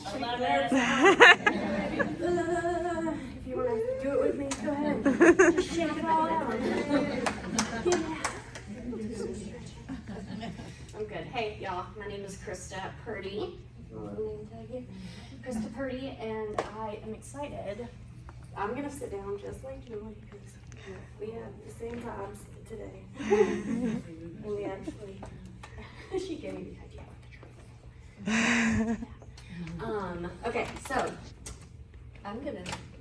I love it. If you want to do it with me, go ahead. Just shake it all out. Yeah. I'm good. Hey, y'all. My name is Krista Purdie. My little name tag here. Krista Purdie, and I am excited. I'm going to sit down just like Julie because we have the same vibes today. And we actually, she gave me the idea of the truth. Okay, so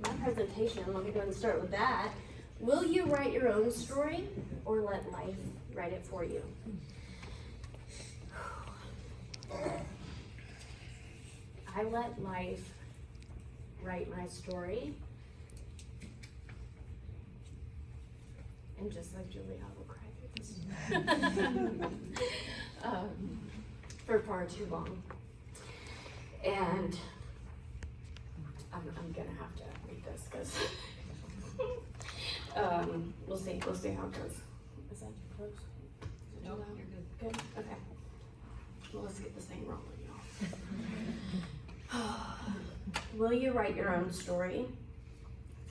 my presentation, let me go ahead and start with that. Will you write your own story or let life write it for you? I let life write my story. And just like Julie, I will cry through this for far too long. And I'm gonna have to read this because we'll see how it goes. Is that too close? No, you're good. Good? Okay. Well, let's get this thing rolling, y'all. Will you write your own story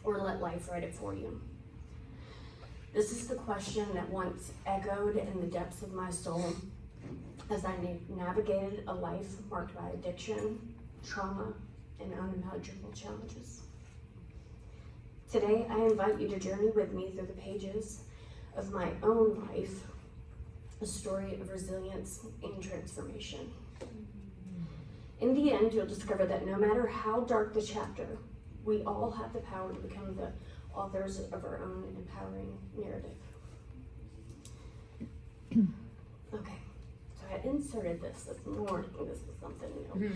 or let life write it for you? This is the question that once echoed in the depths of my soul as I navigated a life marked by addiction, trauma, and unimaginable challenges. Today, I invite you to journey with me through the pages of my own life, a story of resilience and transformation. In the end, you'll discover that no matter how dark the chapter, we all have the power to become the authors of our own empowering narrative. Okay, so I inserted this morning. This is something new.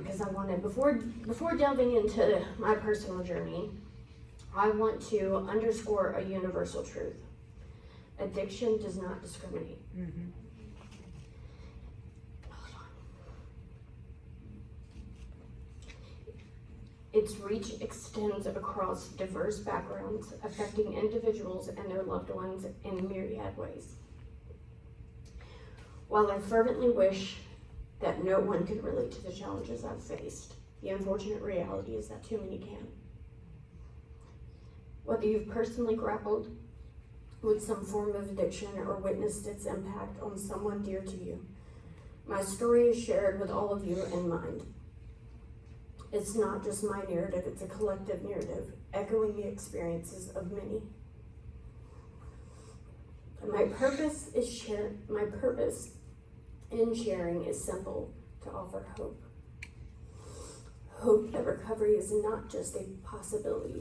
Because I wanted, before delving into my personal journey, I want to underscore a universal truth. Addiction does not discriminate. Hold on. Its reach extends across diverse backgrounds, affecting individuals and their loved ones in myriad ways. While I fervently wish that no one could relate to the challenges I've faced, the unfortunate reality is that too many can. Whether you've personally grappled with some form of addiction or witnessed its impact on someone dear to you, my story is shared with all of you in mind. It's not just my narrative, it's a collective narrative, echoing the experiences of many. And my purpose in sharing is simple: to offer hope. Hope that recovery is not just a possibility,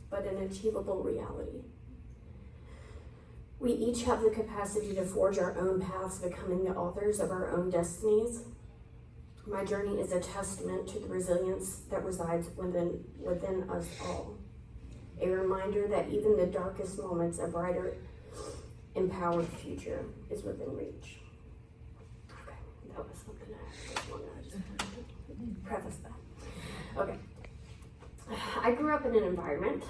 but an achievable reality. We each have the capacity to forge our own paths, becoming the authors of our own destinies. My journey is a testament to the resilience that resides within us all. A reminder that even the darkest moments, a brighter, empowered future is within reach. Okay, that was something I just wanted to preface that. Okay. I grew up in an environment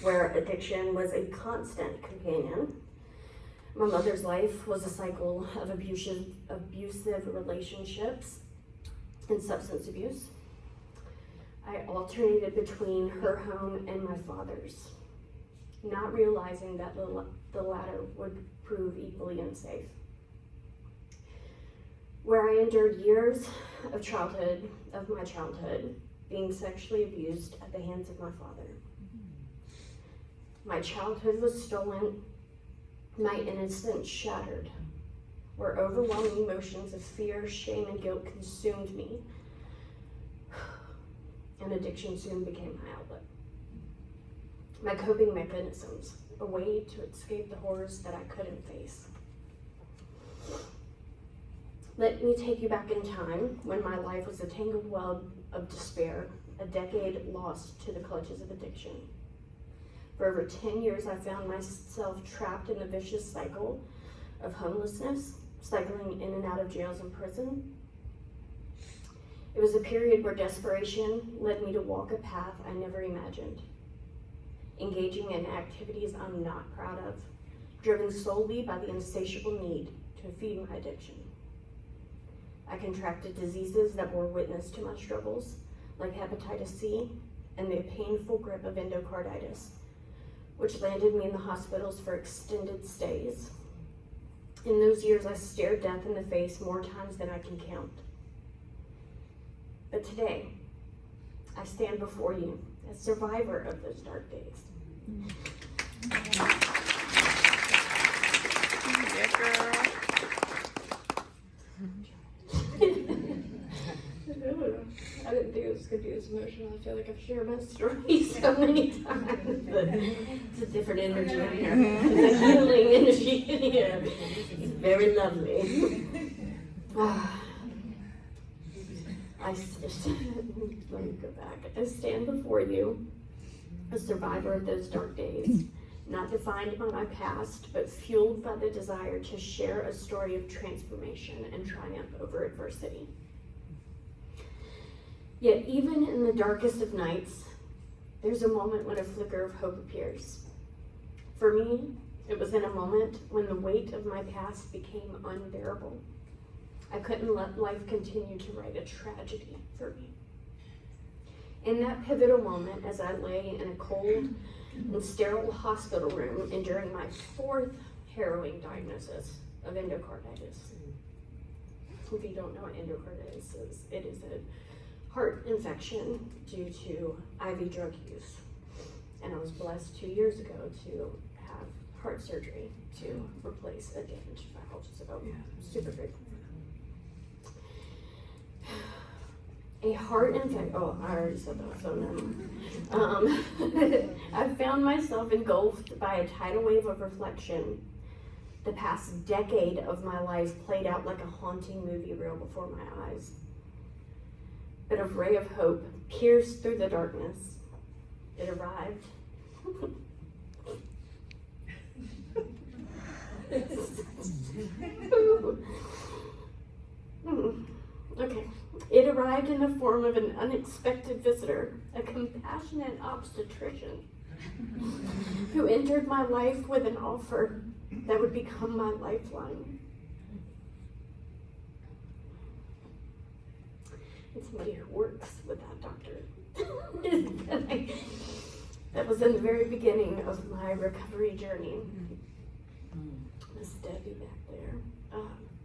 where addiction was a constant companion. My mother's life was a cycle of abusive relationships and substance abuse. I alternated between her home and my father's, not realizing that the latter would prove equally unsafe. Where I endured years of my childhood, being sexually abused at the hands of my father. My childhood was stolen, my innocence shattered, where overwhelming emotions of fear, shame, and guilt consumed me, and addiction soon became my outlet. My coping mechanisms, a way to escape the horrors that I couldn't face. Let me take you back in time when my life was a tangled web of despair, a decade lost to the clutches of addiction. For over 10 years, I found myself trapped in a vicious cycle of homelessness, cycling in and out of jails and prison. It was a period where desperation led me to walk a path I never imagined, engaging in activities I'm not proud of, driven solely by the insatiable need to feed my addiction. I contracted diseases that bore witness to my struggles, like hepatitis C and the painful grip of endocarditis, which landed me in the hospitals for extended stays. In those years, I stared death in the face more times than I can count. But today, I stand before you as survivor of those dark days. Yeah, girl. I didn't think it was going to be this emotional. I feel like I've shared my story so many times, but it's a different energy in here. It's a healing energy in here. It's very lovely. Let me go back. I stand before you, a survivor of those dark days, not defined by my past, but fueled by the desire to share a story of transformation and triumph over adversity. Yet even in the darkest of nights, there's a moment when a flicker of hope appears. For me, it was in a moment when the weight of my past became unbearable. I couldn't let life continue to write a tragedy for me. In that pivotal moment, as I lay in a cold and sterile hospital room enduring my 4th harrowing diagnosis of endocarditis. If you don't know what endocarditis is, it is a heart infection due to IV drug use. And I was blessed 2 years ago to have heart surgery to replace a damaged valve. So super grateful. A heart infection. Oh, I already said that, so no. I found myself engulfed by a tidal wave of reflection. The past decade of my life played out like a haunting movie reel before my eyes. But a ray of hope pierced through the darkness. It arrived. Okay. It arrived in the form of an unexpected visitor, a compassionate obstetrician, who entered my life with an offer that would become my lifeline. It's somebody who works with that doctor. That was in the very beginning of my recovery journey. Miss Debbie back there.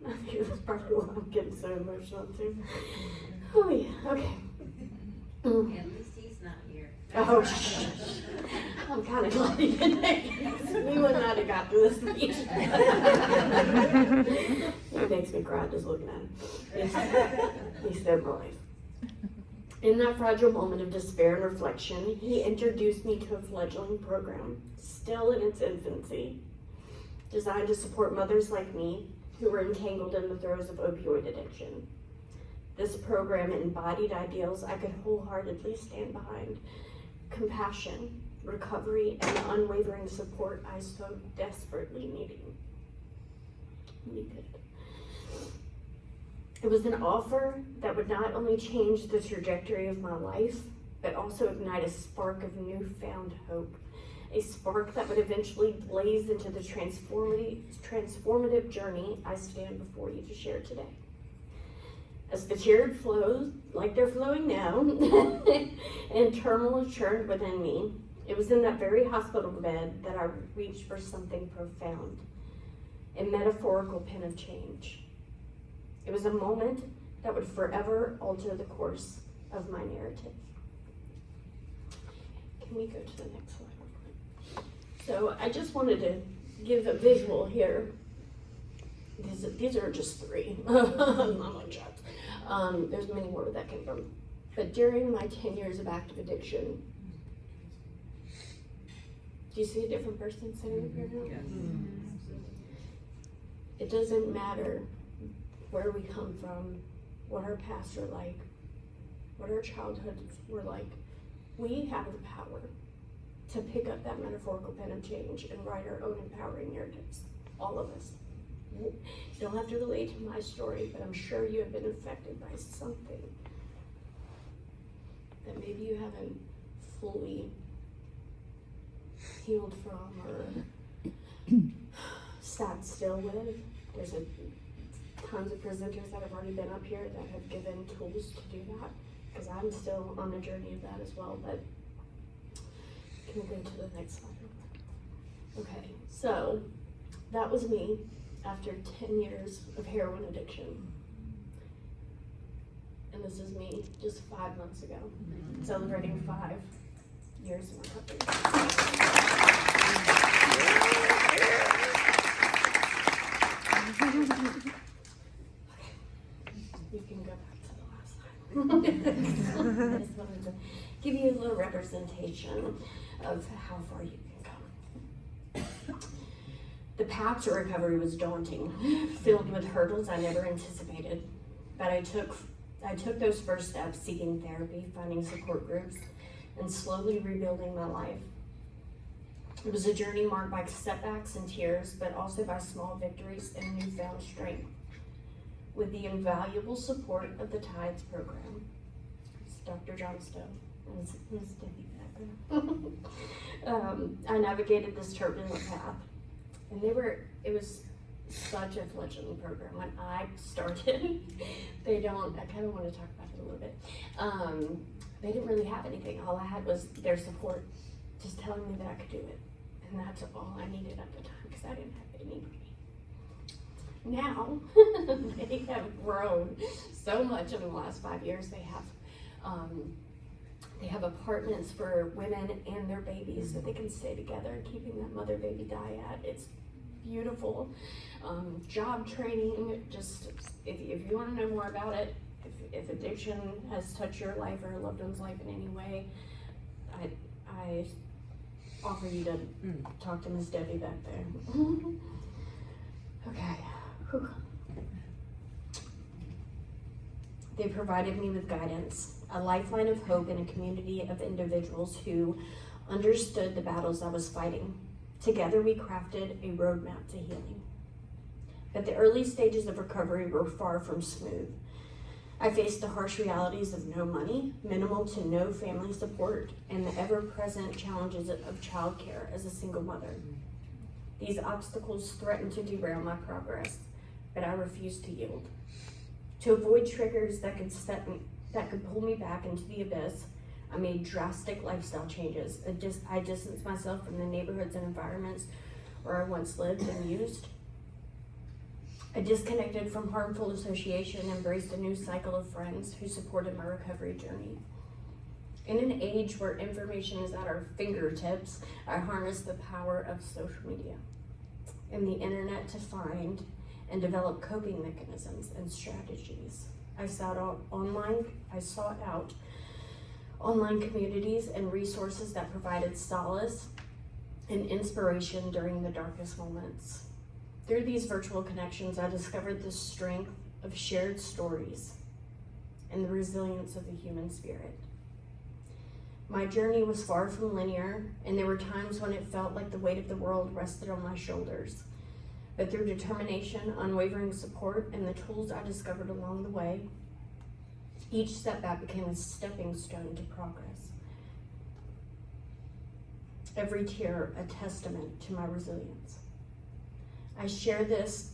I think that's probably why I'm getting so emotional too. Oh yeah, okay. At least he's not here. Oh, I'm kind of glad he didn't make it. We would not have got through this speech. It makes me cry just looking at him. He saved my life. In that fragile moment of despair and reflection, he introduced me to a fledgling program, still in its infancy, designed to support mothers like me who were entangled in the throes of opioid addiction. This program embodied ideals I could wholeheartedly stand behind: compassion, recovery, and the unwavering support I so desperately needed. It was an offer that would not only change the trajectory of my life, but also ignite a spark of newfound hope. A spark that would eventually blaze into the transformative journey I stand before you to share today. As the tears flowed, like they're flowing now, and turmoil churned within me, it was in that very hospital bed that I reached for something profound, a metaphorical pen of change. It was a moment that would forever alter the course of my narrative. Can we go to the next slide? So I just wanted to give a visual here. These are just 3. I'm not shocked. There's many more where that came from. But during my 10 years of active addiction, do you see a different person sitting up here now? Yes. It doesn't matter where we come from, what our pasts are like, what our childhoods were like. We have the power to pick up that metaphorical pen of change and write our own empowering narratives. All of us. You don't have to relate to my story, but I'm sure you have been affected by something that maybe you haven't fully healed from or sat still with. There's a tons of presenters that have already been up here that have given tools to do that, because I'm still on the journey of that as well. But can we go to the next slide? Okay, so that was me after 10 years of heroin addiction. And this is me just 5 months ago, celebrating 5 years in recovery. You can go back to the last slide. I just wanted to give you a little representation of how far you can come. The path to recovery was daunting, filled with hurdles I never anticipated. But I took those first steps, seeking therapy, finding support groups, and slowly rebuilding my life. It was a journey marked by setbacks and tears, but also by small victories and newfound strength. With the invaluable support of the TIDES program, it's Dr. Johnstone and Ms. Debbie Becker. I navigated this turbulent path, and it was such a fledgling program. When I started, I kind of want to talk about it a little bit. They didn't really have anything. All I had was their support, just telling me that I could do it. And that's all I needed at the time, because I didn't have anybody. Now, they have grown so much in the last 5 years. They have apartments for women and their babies so they can stay together, keeping that mother-baby dyad. It's beautiful. Job training, just if you want to know more about it, if addiction has touched your life or a loved one's life in any way, I offer you to talk to Ms. Debbie back there. Okay. Whew. They provided me with guidance, a lifeline of hope, and a community of individuals who understood the battles I was fighting. Together we crafted a roadmap to healing. But the early stages of recovery were far from smooth. I faced the harsh realities of no money, minimal to no family support, and the ever-present challenges of childcare as a single mother. These obstacles threatened to derail my progress, but I refused to yield. To avoid triggers that could pull me back into the abyss, I made drastic lifestyle changes. I distanced myself from the neighborhoods and environments where I once lived and used. I disconnected from harmful association and embraced a new cycle of friends who supported my recovery journey. In an age where information is at our fingertips, I harnessed the power of social media and the internet to find and develop coping mechanisms and strategies. I sought out online communities and resources that provided solace and inspiration during the darkest moments. Through these virtual connections, I discovered the strength of shared stories and the resilience of the human spirit. My journey was far from linear, and there were times when it felt like the weight of the world rested on my shoulders. But through determination, unwavering support, and the tools I discovered along the way, each setback became a stepping stone to progress. Every tear a testament to my resilience. I share this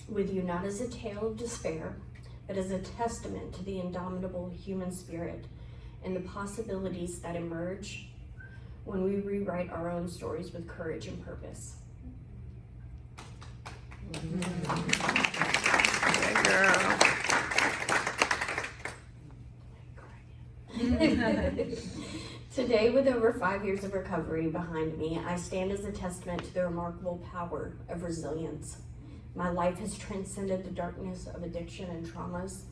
with you not as a tale of despair, but as a testament to the indomitable human spirit and the possibilities that emerge when we rewrite our own stories with courage and purpose. Good girl. Today, with over 5 years of recovery behind me, I stand as a testament to the remarkable power of resilience. My life has transcended the darkness of addiction and traumas.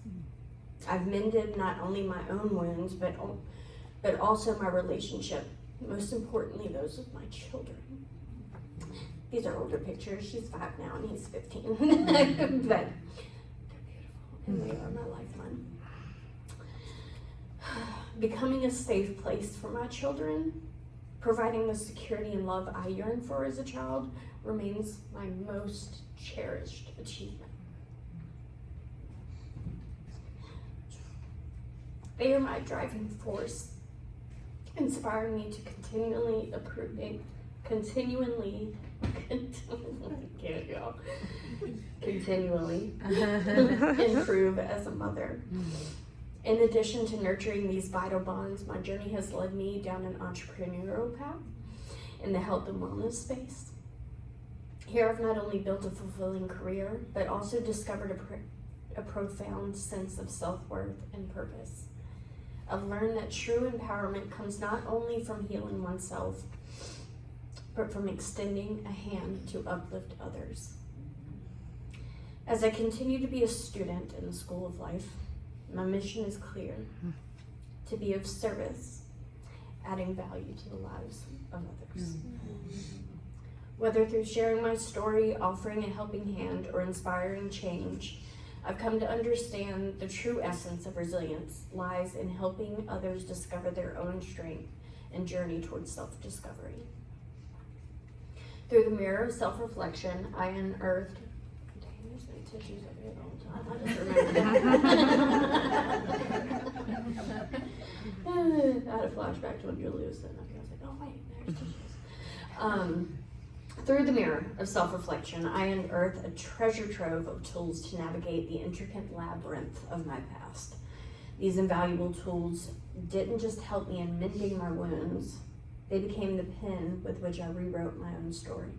I've mended not only my own wounds, but also my relationship, most importantly, those of my children. These are older pictures. She's 5 now and he's 15. But they're beautiful and they are my lifeline. Becoming a safe place for my children, providing the security and love I yearned for as a child, remains my most cherished achievement. They are my driving force, inspiring me to continually continually improve as a mother. In addition to nurturing these vital bonds, my journey has led me down an entrepreneurial path in the health and wellness space. Here I've not only built a fulfilling career, but also discovered a profound sense of self-worth and purpose. I've learned that true empowerment comes not only from healing oneself, but from extending a hand to uplift others. As I continue to be a student in the School of Life, my mission is clear: to be of service, adding value to the lives of others. Whether through sharing my story, offering a helping hand, or inspiring change, I've come to understand the true essence of resilience lies in helping others discover their own strength and journey towards self-discovery. Through the mirror of self-reflection, I unearthed... Dang, there's no tissues over here the whole time. I just remembered. I had a flashback to when Julie was sitting up here. I was like, oh wait, there's tissues. Through the mirror of self-reflection, I unearthed a treasure trove of tools to navigate the intricate labyrinth of my past. These invaluable tools didn't just help me in mending my wounds, they became the pen with which I rewrote my own story.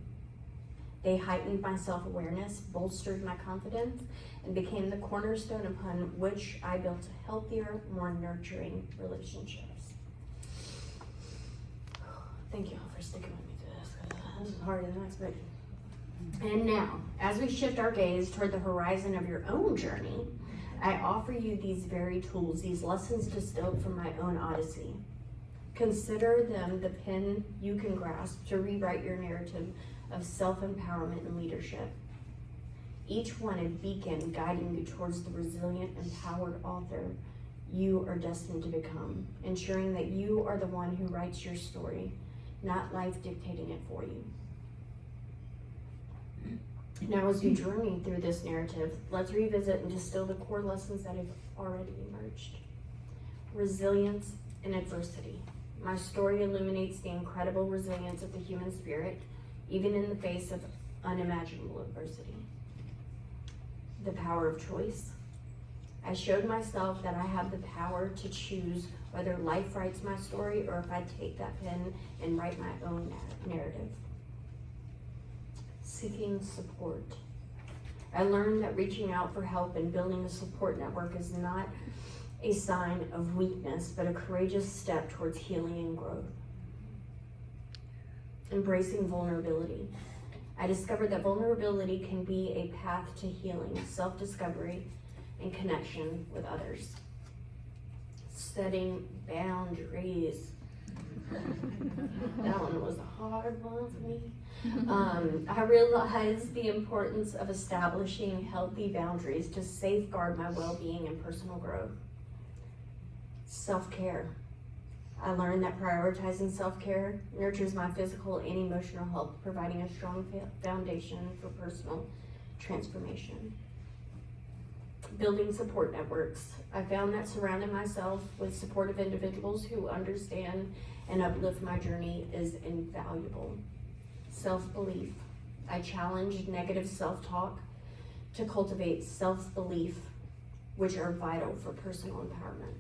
They heightened my self-awareness, bolstered my confidence, and became the cornerstone upon which I built healthier, more nurturing relationships. Thank you all for sticking with me. This is harder than I expected. And now, as we shift our gaze toward the horizon of your own journey, I offer you these very tools, these lessons distilled from my own odyssey. Consider them the pen you can grasp to rewrite your narrative of self-empowerment and leadership. Each one a beacon guiding you towards the resilient, empowered author you are destined to become, ensuring that you are the one who writes your story, not life dictating it for you. Now, as we journey through this narrative, let's revisit and distill the core lessons that have already emerged. Resilience in adversity. My story illuminates the incredible resilience of the human spirit, even in the face of unimaginable adversity. The power of choice. I showed myself that I have the power to choose whether life writes my story or if I take that pen and write my own narrative. Seeking support. I learned that reaching out for help and building a support network is not a sign of weakness, but a courageous step towards healing and growth. Embracing vulnerability. I discovered that vulnerability can be a path to healing, self-discovery, and connection with others. Setting boundaries. That one was a hard one for me. I realized the importance of establishing healthy boundaries to safeguard my well-being and personal growth. Self-care. I learned that prioritizing self-care nurtures my physical and emotional health, providing a strong foundation for personal transformation. Building support networks. I found that surrounding myself with supportive individuals who understand and uplift my journey is invaluable. Self-belief. I challenged negative self-talk to cultivate self-belief, which are vital for personal empowerment.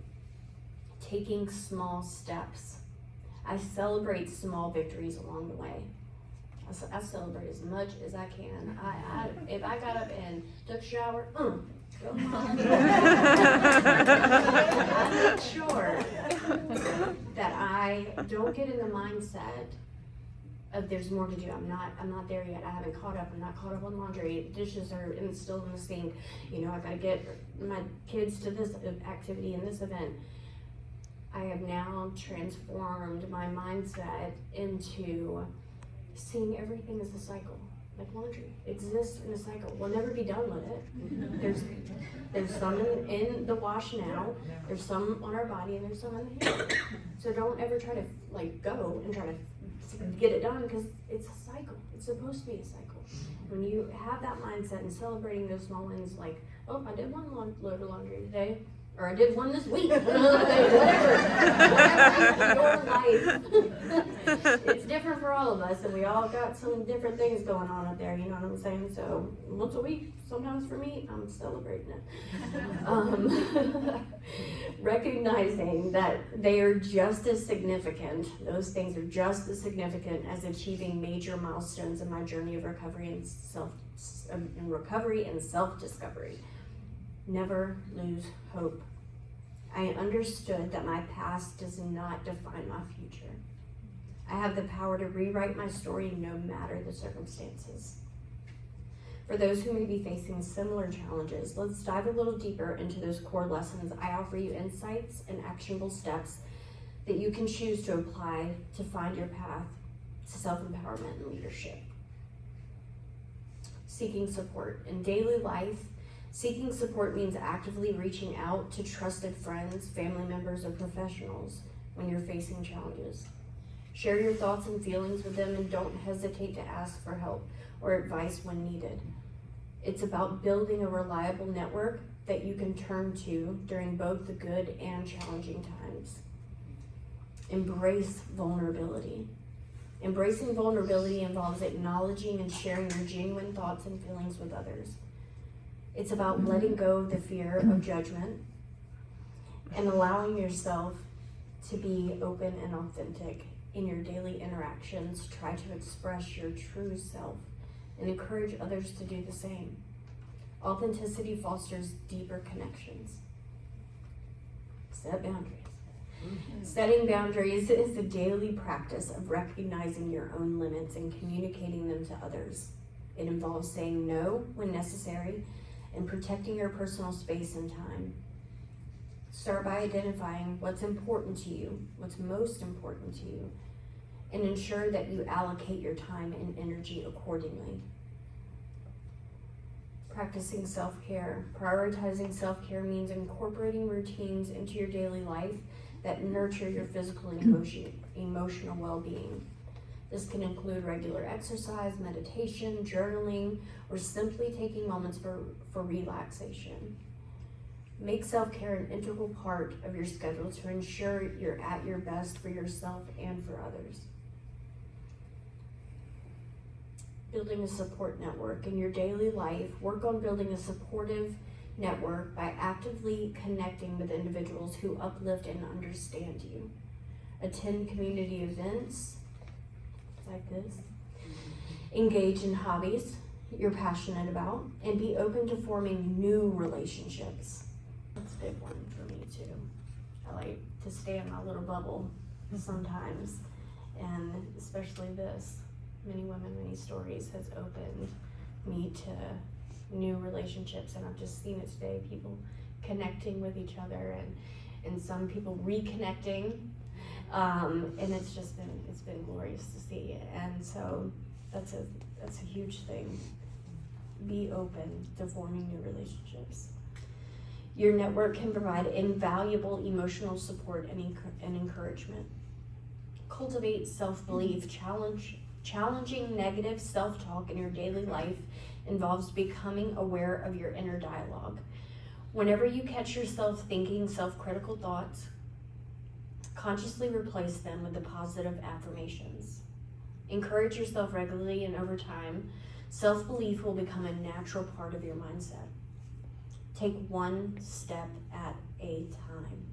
Taking small steps. I celebrate small victories along the way. I celebrate as much as I can. If I got up and took a shower, I make sure that I don't get in the mindset of there's more to do. I'm not there yet. I haven't caught up. I'm not caught up on laundry. Dishes are still in the sink. I gotta get my kids to this activity and this event. I have now transformed my mindset into seeing everything as a cycle. Like laundry exists in a cycle. We'll never be done with it. There's some in the wash now. There's some on our body and there's some in the hair. So don't ever try to go and try to get it done, because it's a cycle. It's supposed to be a cycle. When you have that mindset and celebrating those small wins, like, oh, I did one load of laundry today. or I did one this week. Whatever your life. It's different for all of us, and we all got some different things going on up there, you know what I'm saying? So once a week, sometimes for me, I'm celebrating it. Recognizing that they are just as significant, those things are just as significant as achieving major milestones in my journey of recovery and self-discovery. Never lose hope. I understood that my past does not define my future. I have the power to rewrite my story no matter the circumstances. For those who may be facing similar challenges, let's dive a little deeper into those core lessons. I offer you insights and actionable steps that you can choose to apply to find your path to self-empowerment and leadership. Seeking support. In daily life, seeking support means actively reaching out to trusted friends, family members, and professionals when you're facing challenges. Share your thoughts and feelings with them and don't hesitate to ask for help or advice when needed. It's about building a reliable network that you can turn to during both the good and challenging times. Embrace vulnerability. Embracing vulnerability involves acknowledging and sharing your genuine thoughts and feelings with others. It's about letting go of the fear of judgment and allowing yourself to be open and authentic in your daily interactions. Try to express your true self and encourage others to do the same. Authenticity fosters deeper connections. Set boundaries. Setting boundaries is the daily practice of recognizing your own limits and communicating them to others. It involves saying no when necessary and protecting your personal space and time. Start by identifying what's important to you, what's most important to you, and ensure that you allocate your time and energy accordingly. Practicing self-care. Prioritizing self-care means incorporating routines into your daily life that nurture your physical and emotional well-being. This can include regular exercise, meditation, journaling, or simply taking moments for relaxation. Make self-care an integral part of your schedule to ensure you're at your best for yourself and for others. Building a support network. In your daily life, work on building a supportive network by actively connecting with individuals who uplift and understand you. Attend community events like this. Engage in hobbies you're passionate about, and be open to forming new relationships. That's a big one for me too. I like to stay in my little bubble sometimes, and especially this. Many Women, Many Stories has opened me to new relationships, and I've just seen it today, people connecting with each other and some people reconnecting, and it's been glorious to see. And so that's a huge thing. Be open to forming new relationships. Your network can provide invaluable emotional support and encouragement. Cultivate self-belief. Challenging negative self-talk in your daily life involves becoming aware of your inner dialogue. Whenever you catch yourself thinking self-critical thoughts, consciously replace them with the positive affirmations. Encourage yourself regularly, and over time, self-belief will become a natural part of your mindset. Take one step at a time.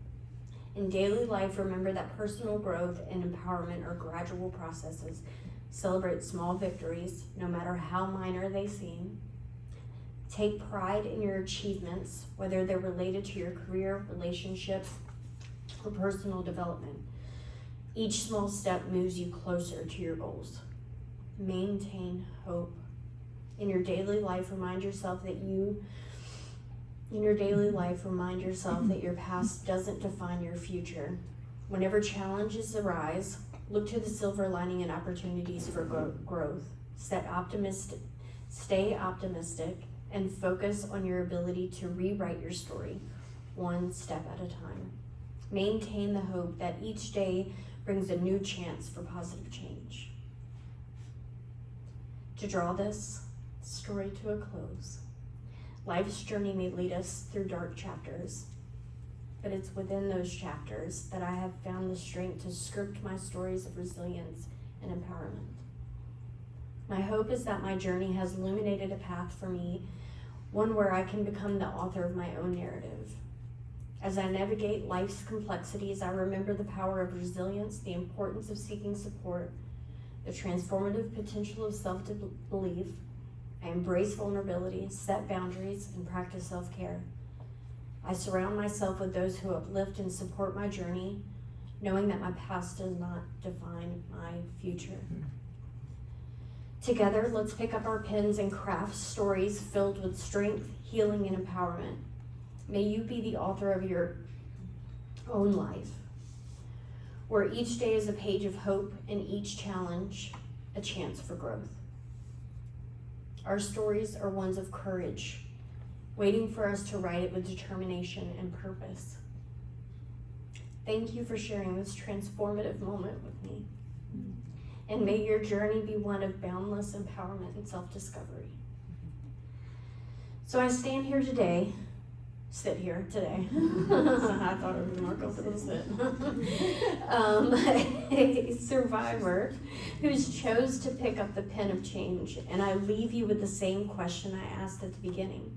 In daily life, remember that personal growth and empowerment are gradual processes. Celebrate small victories, no matter how minor they seem. Take pride in your achievements, whether they're related to your career, relationships, or personal development. Each small step moves you closer to your goals. Maintain hope. In your daily life, remind yourself that your past doesn't define your future. Whenever challenges arise, look to the silver lining and opportunities for growth. Stay optimistic and focus on your ability to rewrite your story, one step at a time. Maintain the hope that each day brings a new chance for positive change. To draw this story to a close, life's journey may lead us through dark chapters, but it's within those chapters that I have found the strength to script my stories of resilience and empowerment. My hope is that my journey has illuminated a path for me, one where I can become the author of my own narrative. As I navigate life's complexities, I remember the power of resilience, the importance of seeking support, the transformative potential of self-belief. I embrace vulnerability, set boundaries, and practice self-care. I surround myself with those who uplift and support my journey, knowing that my past does not define my future. Together, let's pick up our pens and craft stories filled with strength, healing, and empowerment. May you be the author of your own life, where each day is a page of hope and each challenge a chance for growth. Our stories are ones of courage, waiting for us to write it with determination and purpose. Thank you for sharing this transformative moment with me. And may your journey be one of boundless empowerment and self-discovery. So I sit here today. I thought it was more comfortable to sit. A survivor who's chose to pick up the pen of change. And I leave you with the same question I asked at the beginning.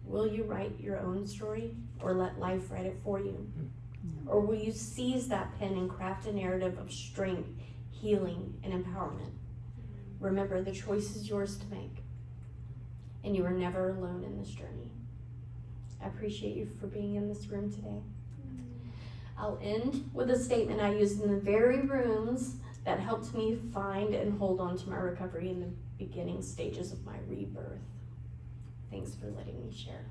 Will you write your own story or let life write it for you? Or will you seize that pen and craft a narrative of strength, healing, and empowerment? Remember, the choice is yours to make. And you are never alone in this journey. I appreciate you for being in this room today. I'll end with a statement I used in the very rooms that helped me find and hold on to my recovery in the beginning stages of my rebirth. Thanks for letting me share.